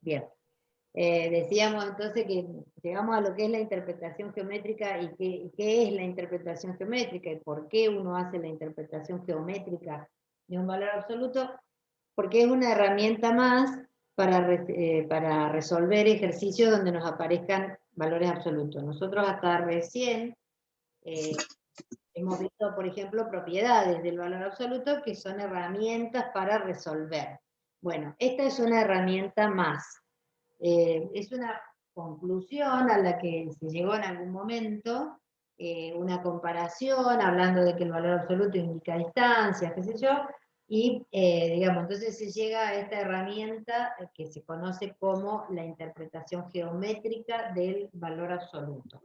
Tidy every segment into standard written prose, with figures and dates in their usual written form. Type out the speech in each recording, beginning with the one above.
Bien. Decíamos entonces que llegamos a lo que es la interpretación geométrica y qué es la interpretación geométrica y por qué uno hace la interpretación geométrica de un valor absoluto, porque es una herramienta más para resolver ejercicios donde nos aparezcan valores absolutos. Nosotros hasta recién hemos visto, por ejemplo, propiedades del valor absoluto que son herramientas para resolver. Bueno, esta es una herramienta más. Es una conclusión a la que se llegó en algún momento, una comparación, hablando de que el valor absoluto indica distancias, qué sé yo, y digamos, entonces se llega a esta herramienta que se conoce como la interpretación geométrica del valor absoluto.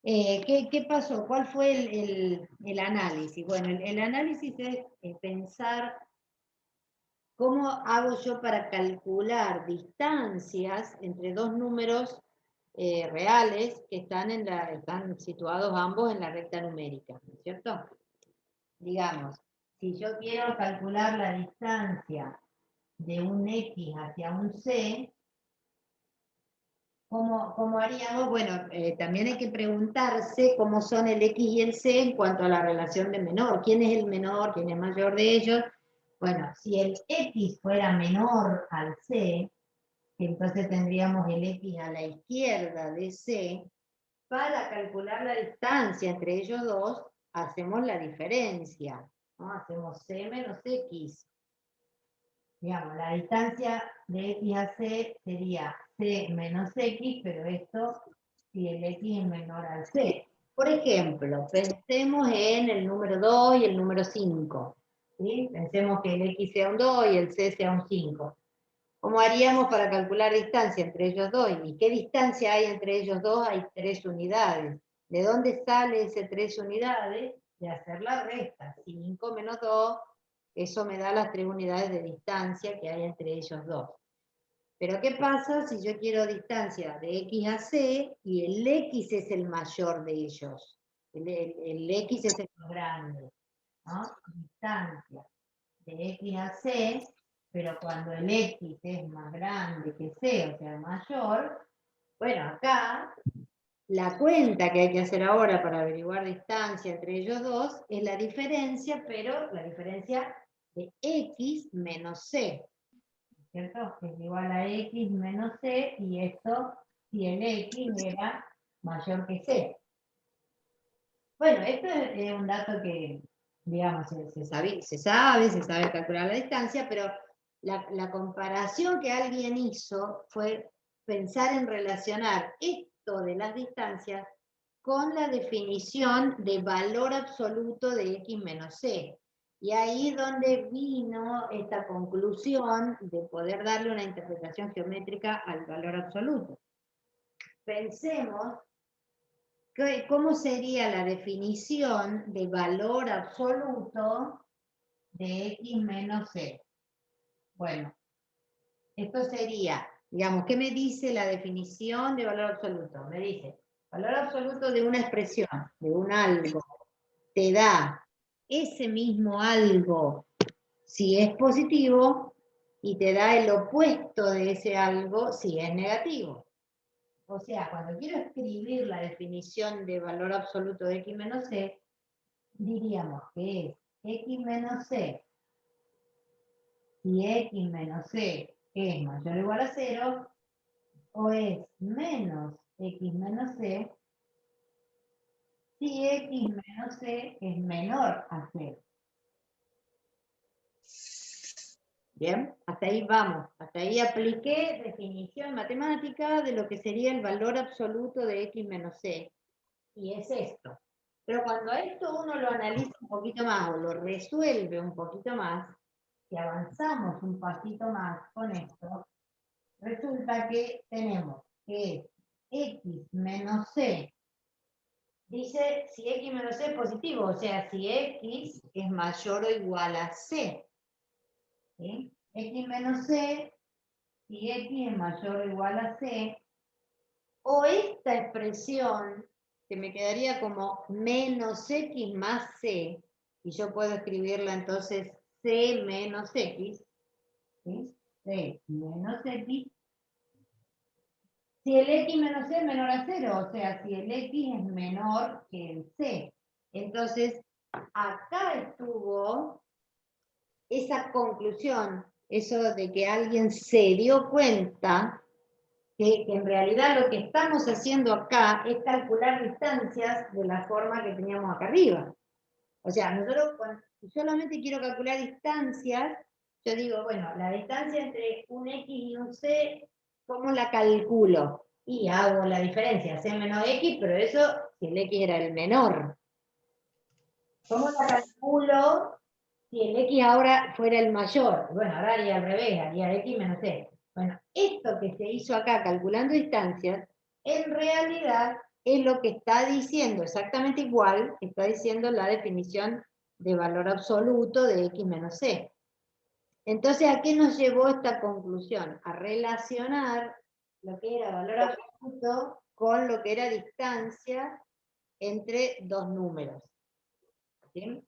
¿Qué pasó? ¿Cuál fue el análisis? Bueno, el análisis es pensar cómo hago yo para calcular distancias entre dos números reales que están situados ambos en la recta numérica, ¿no es cierto? Digamos, si yo quiero calcular la distancia de un X hacia un C, ¿cómo haríamos? Bueno, también hay que preguntarse cómo son el X y el C en cuanto a la relación de menor. ¿Quién es el menor? ¿Quién es mayor de ellos? Bueno, si el X fuera menor al C, entonces tendríamos el X a la izquierda de C. Para calcular la distancia entre ellos dos, hacemos la diferencia, ¿no? Hacemos C menos X. Digamos, la distancia de X a C sería C menos X, pero esto si el X es menor al C. Por ejemplo, pensemos en el número 2 y el número 5. ¿Sí? Pensemos que el X sea un 2 y el C sea un 5. ¿Cómo haríamos para calcular distancia entre ellos dos? ¿Y qué distancia hay entre ellos dos? Hay 3 unidades. ¿De dónde sale ese 3 unidades? De hacer la resta. 5 menos 2, eso me da las 3 unidades de distancia que hay entre ellos dos. Pero ¿qué pasa si yo quiero distancia de X a C y el X es el mayor de ellos? El X es el más grande, ¿no? Distancia de X a C, pero cuando el X es más grande que C, o sea, mayor, bueno, acá la cuenta que hay que hacer ahora para averiguar distancia entre ellos dos es la diferencia, pero la diferencia de X menos C, ¿cierto? Es igual a X menos C, y esto si el X era mayor que C. Bueno, esto es un dato que, digamos, se sabe calcular la distancia, pero la comparación que alguien hizo fue pensar en relacionar esto de las distancias con la definición de valor absoluto de X menos C. Y ahí es donde vino esta conclusión de poder darle una interpretación geométrica al valor absoluto. Pensemos ¿cómo sería la definición de valor absoluto de X menos C? Bueno, esto sería, digamos, ¿qué me dice la definición de valor absoluto? Me dice, valor absoluto de una expresión, de un algo, te da ese mismo algo si es positivo y te da el opuesto de ese algo si es negativo. O sea, cuando quiero escribir la definición de valor absoluto de X menos C, diríamos que es X menos C, si X menos C es mayor o igual a 0, o es menos X menos C, si X menos C es menor a 0. Bien, hasta ahí vamos. Hasta ahí apliqué definición matemática de lo que sería el valor absoluto de X menos C. Y es esto. Pero cuando esto uno lo analiza un poquito más o lo resuelve un poquito más, si avanzamos un pasito más con esto, resulta que tenemos que X menos C dice si X menos C es positivo, o sea, si X es mayor o igual a C. ¿Sí? X menos C, si X es mayor o igual a C, o esta expresión que me quedaría como menos X más C, y yo puedo escribirla entonces C menos X, ¿sí? C menos X, si el X menos C es menor a 0, o sea, si el X es menor que el C. Entonces, acá estuvo esa conclusión, eso de que alguien se dio cuenta que en realidad lo que estamos haciendo acá es calcular distancias de la forma que teníamos acá arriba. O sea, nosotros cuando solamente quiero calcular distancias, yo digo, bueno, la distancia entre un X y un C, ¿cómo la calculo? Y hago la diferencia, C menos X, pero eso si el X era el menor. ¿Cómo la calculo si el X ahora fuera el mayor? Bueno, ahora haría al revés, haría X menos C. Bueno, esto que se hizo acá calculando distancias, en realidad es lo que está diciendo, exactamente igual que está diciendo la definición de valor absoluto de X menos C. Entonces, ¿a qué nos llevó esta conclusión? A relacionar lo que era valor absoluto con lo que era distancia entre dos números. ¿Sí?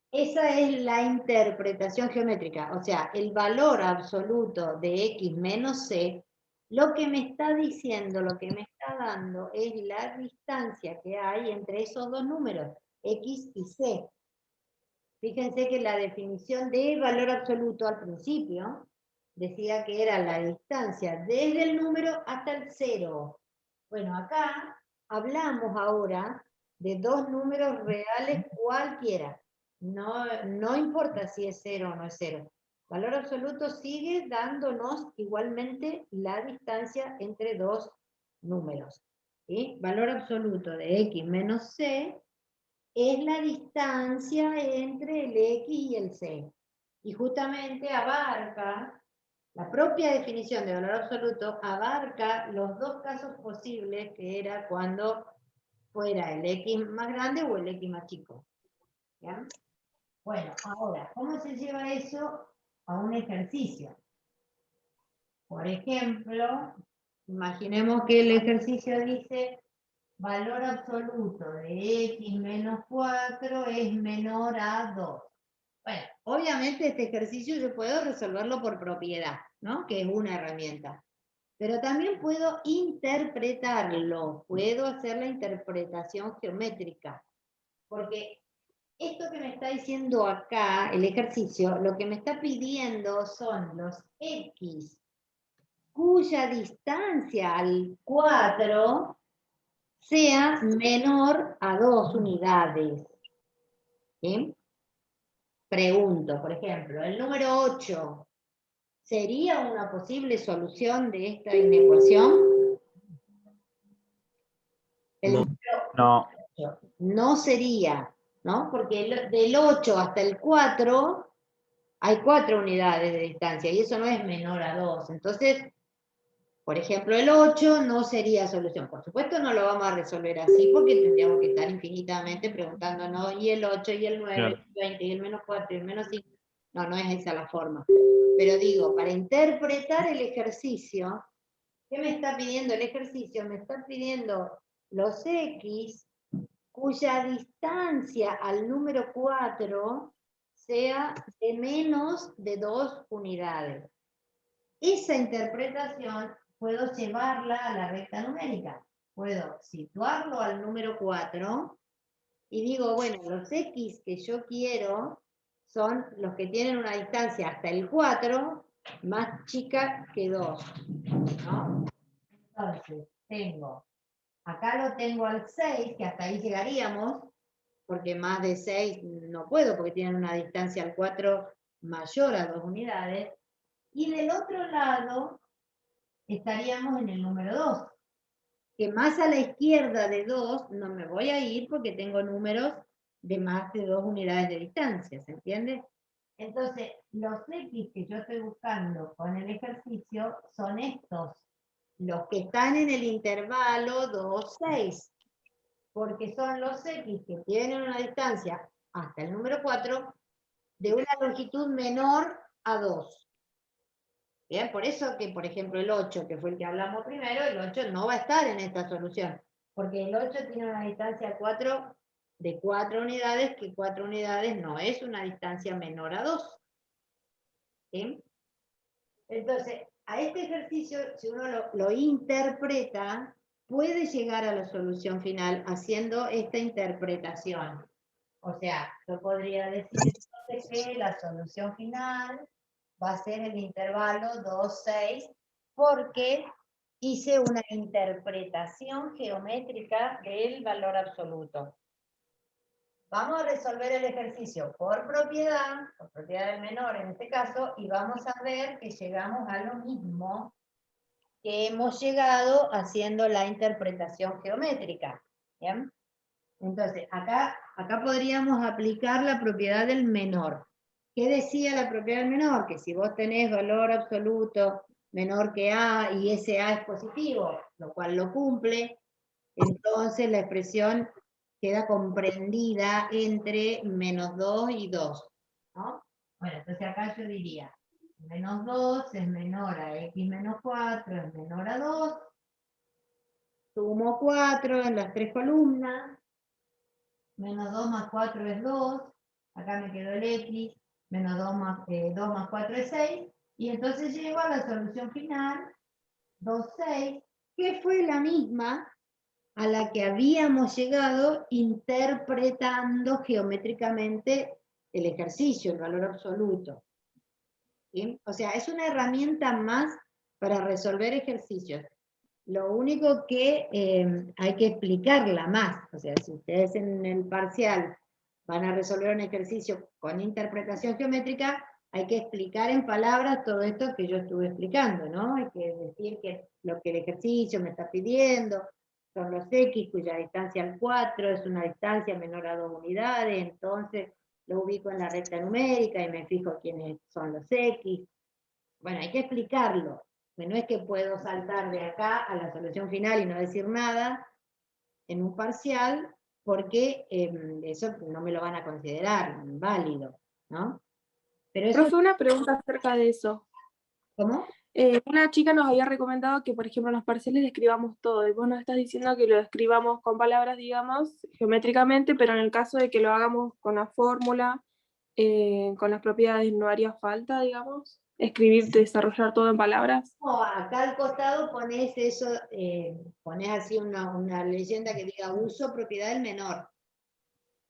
Esa es la interpretación geométrica, o sea, el valor absoluto de X menos C, lo que me está diciendo, lo que me está dando es la distancia que hay entre esos dos números, X y C. Fíjense que la definición de valor absoluto al principio decía que era la distancia desde el número hasta el 0. Bueno, acá hablamos ahora de dos números reales cualquiera. No importa si es 0 o no es 0. Valor absoluto sigue dándonos igualmente la distancia entre dos números. ¿Sí? Valor absoluto de X menos C es la distancia entre el X y el C. Y justamente abarca, la propia definición de valor absoluto abarca los dos casos posibles, que era cuando fuera el X más grande o el X más chico. ¿Ya? Bueno, ahora, ¿cómo se lleva eso a un ejercicio? Por ejemplo, imaginemos que el ejercicio dice valor absoluto de X menos 4 es menor a 2. Bueno, obviamente este ejercicio yo puedo resolverlo por propiedad, ¿no? Que es una herramienta. Pero también puedo interpretarlo, puedo hacer la interpretación geométrica. Porque esto que me está diciendo acá, el ejercicio, lo que me está pidiendo son los X cuya distancia al 4 sea menor a 2 unidades. ¿Sí? Pregunto, por ejemplo, el número 8, ¿sería una posible solución de esta inecuación? El No. número No. 8 no sería, ¿no? Porque del 8 hasta el 4 hay 4 unidades de distancia y eso no es menor a 2. Entonces, por ejemplo, el 8 no sería solución. Por supuesto no lo vamos a resolver así porque tendríamos que estar infinitamente preguntándonos, y el 8, y el 9, Claro. y el 20, y el menos 4, y el menos 5. No, no es esa la forma. Pero digo, para interpretar el ejercicio, ¿qué me está pidiendo el ejercicio? Me está pidiendo los X cuya distancia al número 4 sea de menos de 2 unidades. Esa interpretación puedo llevarla a la recta numérica. Puedo situarlo al número 4 y digo, bueno, los X que yo quiero son los que tienen una distancia hasta el 4 más chica que 2. ¿No? Entonces, acá lo tengo al 6, que hasta ahí llegaríamos, porque más de 6 no puedo, porque tienen una distancia al 4 mayor a 2 unidades. Y del otro lado estaríamos en el número 2, que más a la izquierda de 2 no me voy a ir porque tengo números de más de 2 unidades de distancia, ¿se entiende? Entonces, los X que yo estoy buscando con el ejercicio son estos, los que están en el intervalo 2, 6, porque son los X que tienen una distancia hasta el número 4 de una longitud menor a 2. Bien, por eso que, por ejemplo, el 8, que fue el que hablamos primero, el 8 no va a estar en esta solución, porque el 8 tiene una distancia 4 de 4 unidades, que 4 unidades no es una distancia menor a 2. ¿Sí? Entonces, a este ejercicio, si uno lo interpreta, puede llegar a la solución final haciendo esta interpretación. O sea, yo podría decir entonces que la solución final va a ser el intervalo 2, 6, porque hice una interpretación geométrica del valor absoluto. Vamos a resolver el ejercicio por propiedad del menor en este caso, y vamos a ver que llegamos a lo mismo que hemos llegado haciendo la interpretación geométrica. ¿Bien? Entonces, acá podríamos aplicar la propiedad del menor. ¿Qué decía la propiedad del menor? Que si vos tenés valor absoluto menor que A y ese A es positivo, lo cual lo cumple, entonces la expresión queda comprendida entre menos 2 y 2. ¿No? Bueno, entonces acá yo diría, menos 2 es menor a x menos 4, es menor a 2. Sumo 4 en las tres columnas. Menos 2 más 4 es 2. Acá me quedó el x. Menos 2 más 4 es 6. Y entonces llego a la solución final, 2, 6, que fue la misma a la que habíamos llegado interpretando geométricamente el ejercicio, el valor absoluto. ¿Sí? O sea, es una herramienta más para resolver ejercicios. Lo único que hay que explicarla más. O sea, si ustedes en el parcial van a resolver un ejercicio con interpretación geométrica, hay que explicar en palabras todo esto que yo estuve explicando, ¿no? Hay que decir que lo que el ejercicio me está pidiendo son los x, cuya distancia al 4 es una distancia menor a 2 unidades, entonces lo ubico en la recta numérica y me fijo quiénes son los x. Bueno, hay que explicarlo. No es que puedo saltar de acá a la solución final y no decir nada en un parcial, porque eso no me lo van a considerar válido, ¿no? Pero eso... Profe, una pregunta acerca de eso. ¿Cómo? Una chica nos había recomendado que, por ejemplo, en los parciales escribamos todo, y vos nos estás diciendo que lo escribamos con palabras, digamos, geométricamente, pero en el caso de que lo hagamos con la fórmula, con las propiedades, ¿no haría falta, digamos, escribir, desarrollar todo en palabras? No, acá al costado pones eso, pones así una leyenda que diga uso propiedad del menor.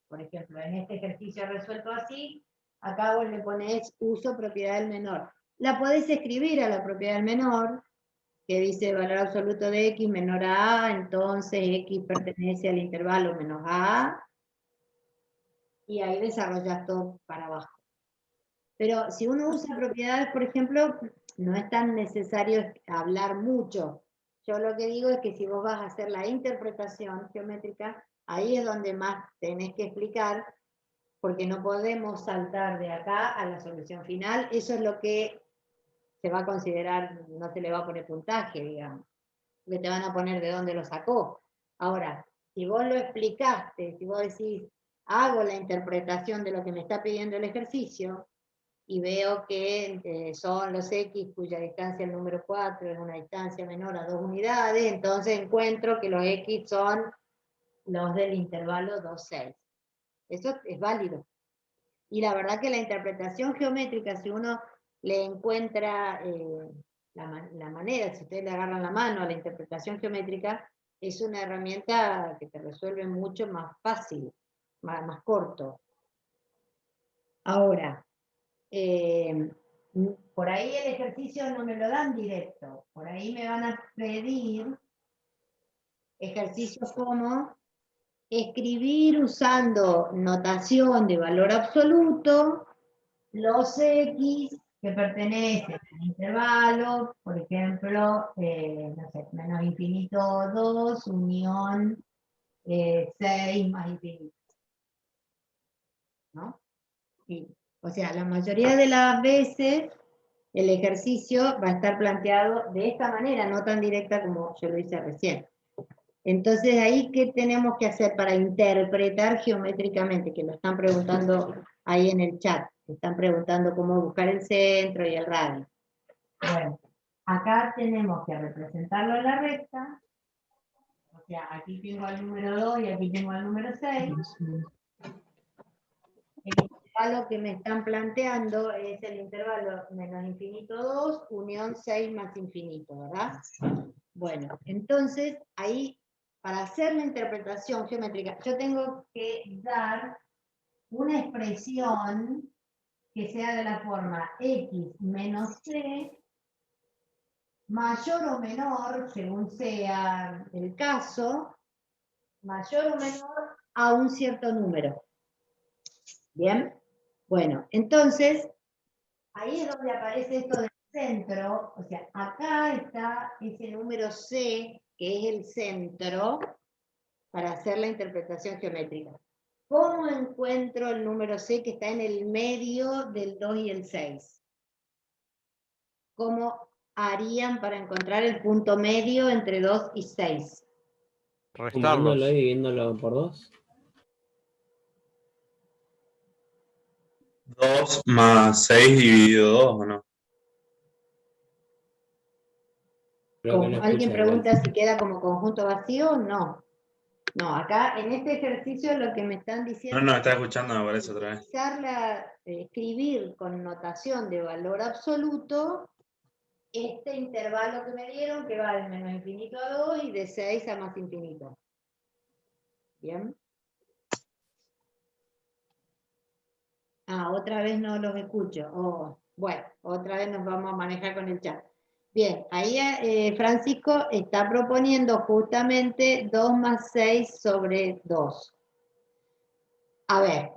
Por ejemplo, en este ejercicio resuelto así, acá vos le pones uso propiedad del menor. La podés escribir a la propiedad del menor, que dice valor absoluto de x menor a a, entonces x pertenece al intervalo menos a, y ahí desarrollas todo para abajo. Pero si uno usa propiedades, por ejemplo, no es tan necesario hablar mucho. Yo lo que digo es que si vos vas a hacer la interpretación geométrica, ahí es donde más tenés que explicar, porque no podemos saltar de acá a la solución final. Eso es lo que se va a considerar, no se le va a poner puntaje, digamos, que te van a poner de dónde lo sacó. Ahora, si vos lo explicaste, si vos decís, hago la interpretación de lo que me está pidiendo el ejercicio, y veo que son los x cuya distancia al número 4 es una distancia menor a 2 unidades, entonces encuentro que los x son los del intervalo 2, 6. Eso es válido. Y la verdad que la interpretación geométrica, si uno le encuentra la manera, si ustedes le agarran la mano a la interpretación geométrica, es una herramienta que te resuelve mucho más fácil, más corto. Ahora, por ahí el ejercicio no me lo dan directo, por ahí me van a pedir ejercicios como escribir usando notación de valor absoluto los x que pertenecen al intervalo, por ejemplo, no sé, menos infinito 2, unión 6 más infinito. ¿No? Sí. O sea, la mayoría de las veces el ejercicio va a estar planteado de esta manera, no tan directa como yo lo hice recién. Entonces, ahí, ¿qué tenemos que hacer para interpretar geométricamente? Que lo están preguntando ahí en el chat. Están preguntando cómo buscar el centro y el radio. Bueno, acá tenemos que representarlo en la recta. O sea, aquí tengo al número 2 y aquí tengo al número 6. El intervalo que me están planteando es el intervalo menos infinito 2, unión 6 más infinito, ¿verdad? Bueno, entonces ahí, para hacer la interpretación geométrica, yo tengo que dar una expresión que sea de la forma x menos c, mayor o menor, según sea el caso, mayor o menor a un cierto número. ¿Bien? Bueno, entonces, ahí es donde aparece esto del centro, o sea, acá está ese número C, que es el centro, para hacer la interpretación geométrica. ¿Cómo encuentro el número C que está en el medio del 2 y el 6? ¿Cómo harían para encontrar el punto medio entre 2 y 6? Sumándolo y Restarlos. dividiéndolo por 2. 2 más 6 dividido 2, ¿o no? Creo que no ¿Alguien escucha de pregunta vuelta. si queda como conjunto vacío? No. No, acá en este ejercicio lo que me están diciendo No, es está escuchando, me parece otra vez. escribir con notación de valor absoluto este intervalo que me dieron, que va de menos infinito a 2 y de 6 a más infinito. ¿Bien? Ah, otra vez no los escucho. Oh, bueno, otra vez nos vamos a manejar con el chat. Bien, ahí Francisco está proponiendo justamente 2 más 6 sobre 2. A ver,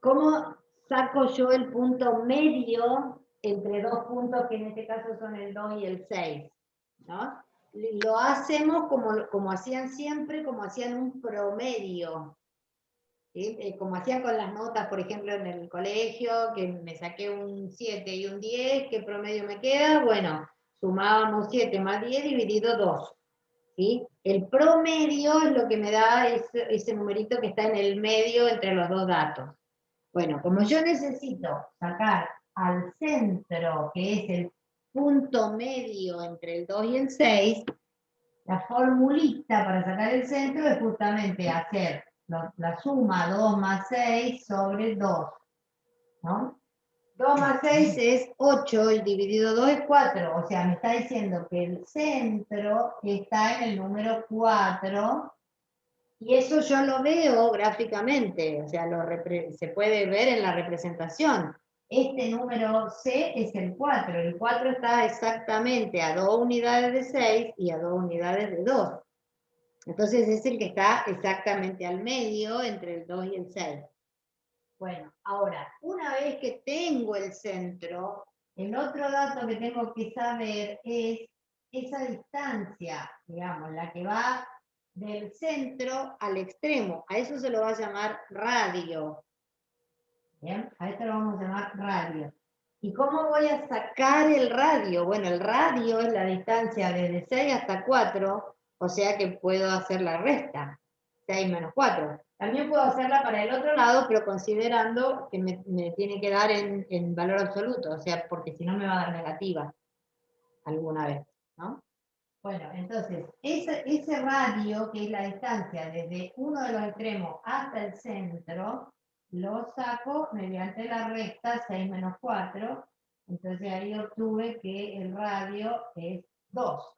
¿cómo saco yo el punto medio entre dos puntos que en este caso son el 2 y el 6? ¿No? Lo hacemos como hacían siempre, como hacían un promedio. ¿Sí? Como hacían con las notas, por ejemplo, en el colegio, que me saqué un 7 y un 10, ¿qué promedio me queda? Bueno, sumábamos 7 más 10 dividido 2. ¿Sí? El promedio es lo que me da ese numerito que está en el medio entre los dos datos. Bueno, como yo necesito sacar al centro, que es el punto medio entre el 2 y el 6, la formulita para sacar el centro es justamente hacer la suma 2 más 6 sobre 2, ¿no? 2 más 6 es 8 y dividido 2 es 4, o sea, me está diciendo que el centro está en el número 4, y eso yo lo veo gráficamente, o sea, se puede ver en la representación. Este número C es el 4 está exactamente a 2 unidades de 6 y a 2 unidades de 2. Entonces es el que está exactamente al medio entre el 2 y el 6. Bueno, ahora, una vez que tengo el centro, el otro dato que tengo que saber es esa distancia, digamos, la que va del centro al extremo. A eso se lo va a llamar radio. ¿Bien? A esto lo vamos a llamar radio. ¿Y cómo voy a sacar el radio? Bueno, el radio es la distancia desde 6 hasta 4, o sea que puedo hacer la resta. 6 menos 4. También puedo hacerla para el otro lado, pero considerando que me tiene que dar en valor absoluto, o sea, porque si no me va a dar negativa alguna vez, ¿no? Bueno, entonces, ese radio, que es la distancia desde uno de los extremos hasta el centro, lo saco mediante la recta 6 menos 4, entonces ahí obtuve que el radio es 2.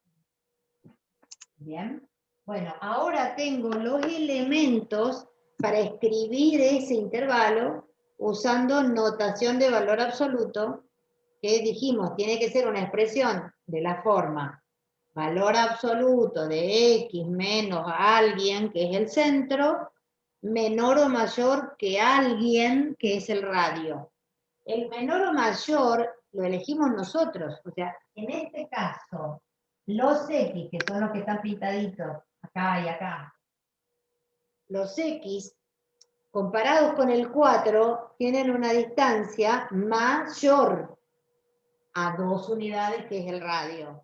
¿Bien? Bueno, ahora tengo los elementos para escribir ese intervalo usando notación de valor absoluto, que dijimos, tiene que ser una expresión de la forma valor absoluto de x menos alguien, que es el centro, menor o mayor que alguien, que es el radio. El menor o mayor lo elegimos nosotros, o sea, en este caso, los x, que son los que están pintaditos acá y acá, los x, comparados con el 4, tienen una distancia mayor a 2 unidades, que es el radio.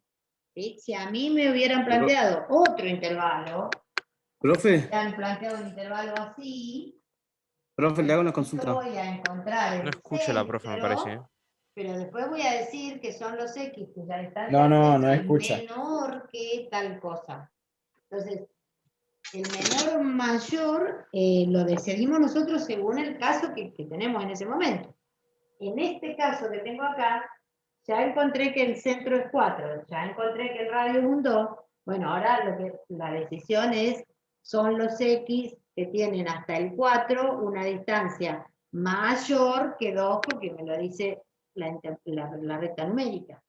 ¿Sí? Si a mí me hubieran planteado otro intervalo, Profe, hubieran planteado un intervalo así, profe, le hago una yo consulta. voy a encontrar No el escucha la profe, me parece. centro, pero después voy a decir que son los x cuya distancia No, no, es no escucha. menor que tal cosa. Entonces, El menor o mayor lo decidimos nosotros según el caso que tenemos en ese momento. En este caso que tengo acá, ya encontré que el centro es 4, ya encontré que el radio es un 2. Bueno, ahora la decisión son los X que tienen hasta el 4 una distancia mayor que 2, porque me lo dice la recta numérica.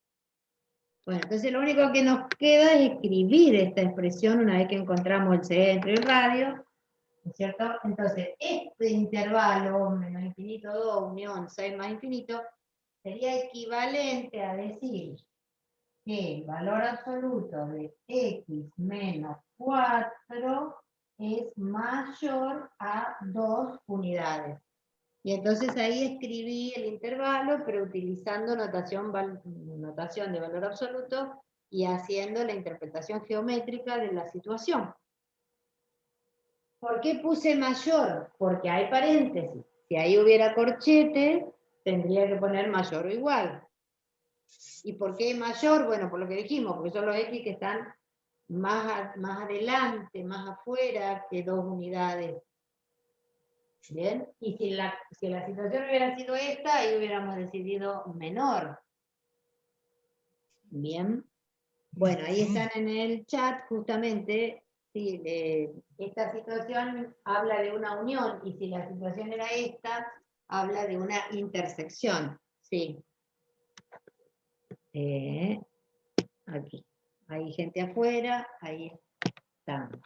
Bueno, entonces lo único que nos queda es escribir esta expresión una vez que encontramos el centro y el radio, ¿no es cierto? Entonces, este intervalo, menos infinito 2, unión 6 más infinito, sería equivalente a decir que el valor absoluto de x menos 4 es mayor a 2 unidades. Y entonces ahí escribí el intervalo, pero utilizando notación de valor absoluto y haciendo la interpretación geométrica de la situación. ¿Por qué puse mayor? Porque hay paréntesis. Si ahí hubiera corchete, tendría que poner mayor o igual. ¿Y por qué mayor? Bueno, por lo que dijimos, porque son los X que están más adelante, más afuera que 2 unidades. ¿Bien? Y si la situación hubiera sido esta, ahí hubiéramos decidido menor. ¿Bien? Bueno, ahí están en el chat justamente, si esta situación habla de una unión, y si la situación era esta, habla de una intersección. Sí. Aquí. Hay gente afuera, ahí estamos.